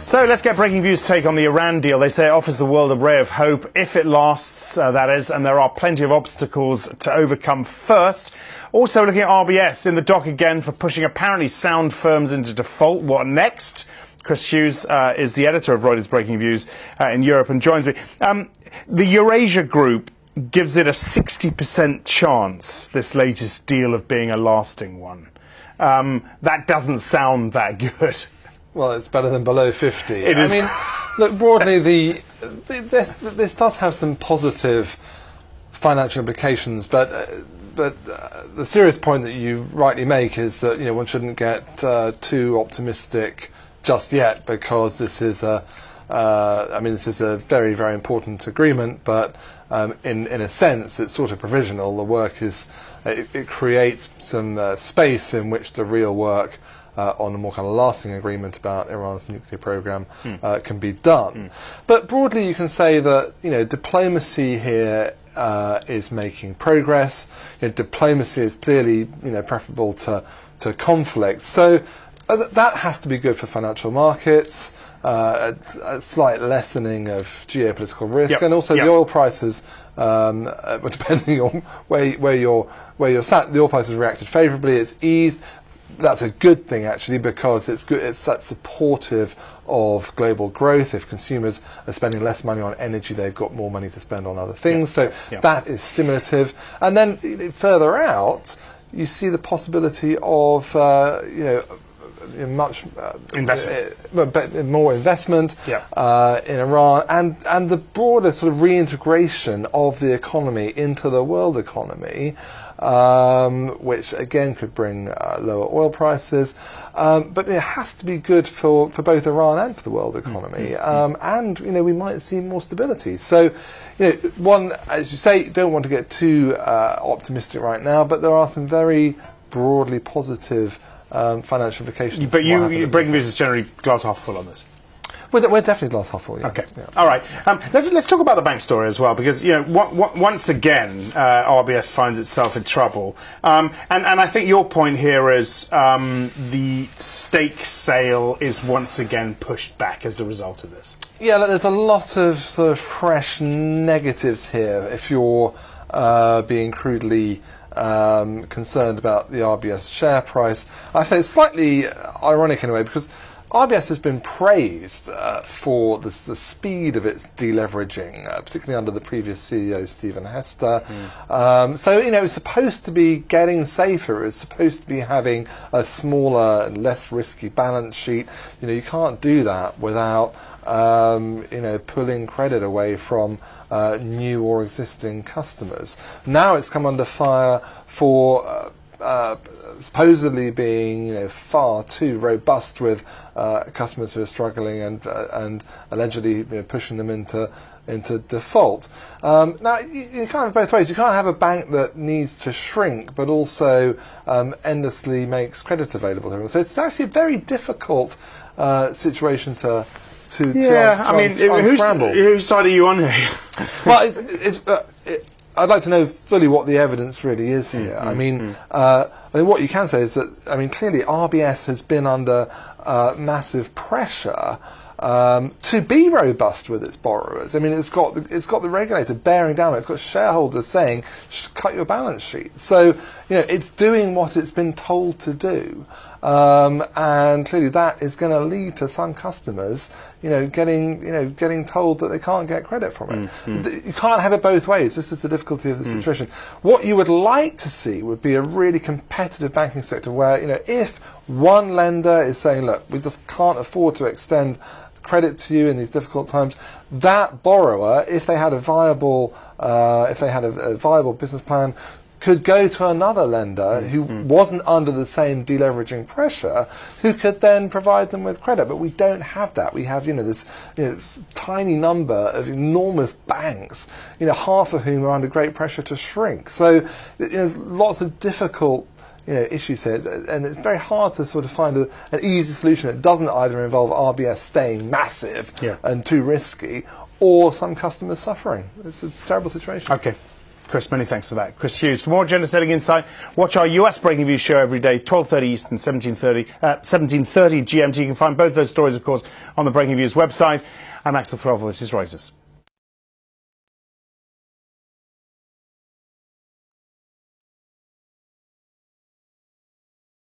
So let's get Breakingviews' take on the Iran deal. They say it offers the world a ray of hope if it lasts, that is, and there are plenty of obstacles to overcome first. Also looking at RBS in the dock again for pushing apparently sound firms into default. What next? Chris Hughes is the editor of Reuters Breakingviews in Europe and joins me. The Eurasia Group gives it a 60% chance, this latest deal, of being a lasting one. That doesn't sound that good. Well, it's better than below 50. It is. I mean, look, broadly, this does have some positive financial implications, but the serious point that you rightly make is that one shouldn't get too optimistic just yet, because this is this is a very, very important agreement, but in a sense it's sort of provisional. The work is it creates some space in which the real work on a more kind of lasting agreement about Iran's nuclear program can be done. But broadly, you can say that diplomacy here is making progress. Diplomacy is clearly preferable to conflict. So that has to be good for financial markets. A slight lessening of geopolitical risk, and also the oil prices. Depending on where you're sat, the oil prices reacted favourably. It's eased. That's a good thing, actually, because it's good. It's that supportive of global growth. If consumers are spending less money on energy, they've got more money to spend on other things. That is stimulative. And then further out, you see the possibility of much investment, more investment in Iran, and the broader sort of reintegration of the economy into the world economy. Which again could bring lower oil prices, but it has to be good for both Iran and for the world economy, and we might see more stability. So, one, as you say, don't want to get too optimistic right now, but there are some very broadly positive financial implications. But Breakingviews is generally glass half full on this. We're definitely glass half full. Yeah. Okay. Yeah. All right. Let's talk about the bank story as well, because once again RBS finds itself in trouble, and I think your point here is the stake sale is once again pushed back as a result of this. Yeah, look, there's a lot of sort of fresh negatives here. If you're being crudely concerned about the RBS share price, I say it's slightly ironic in a way, because RBS has been praised for the speed of its deleveraging, particularly under the previous CEO, Stephen Hester. So, it's supposed to be getting safer. It's supposed to be having a smaller and less risky balance sheet. You can't do that without, pulling credit away from new or existing customers. Now it's come under fire for supposedly being far too robust with customers who are struggling, and allegedly pushing them into default. Now you can't have both ways. You can't have a bank that needs to shrink but also endlessly makes credit available to everyone. So it's actually a very difficult situation to unscramble. Whose side are you on here? Well, I'd like to know fully what the evidence really is here. I mean, what you can say is that, clearly RBS has been under massive pressure to be robust with its borrowers. It's got the regulator bearing down on it. It's got shareholders saying, cut your balance sheet. So, it's doing what it's been told to do. And clearly that is going to lead to some customers, getting told that they can't get credit from it. You can't have it both ways. This is the difficulty of the situation. What you would like to see would be a really competitive banking sector where, if one lender is saying, look, we just can't afford to extend credit to you in these difficult times, that borrower, if they had a viable business plan, could go to another lender who wasn't under the same deleveraging pressure, who could then provide them with credit. But we don't have that. We have, this tiny number of enormous banks, half of whom are under great pressure to shrink. So there's lots of difficult issues here, and it's very hard to sort of find an easy solution that doesn't either involve RBS staying massive and too risky, or some customers suffering. It's a terrible situation. Okay. Chris, many thanks for that. Chris Hughes. For more Agenda Setting Insight, watch our US Breaking Views show every day, 12:30 Eastern, 17:30 GMT. You can find both those stories, of course, on the Breaking Views website. I'm Axel Threlfall. This is Reuters.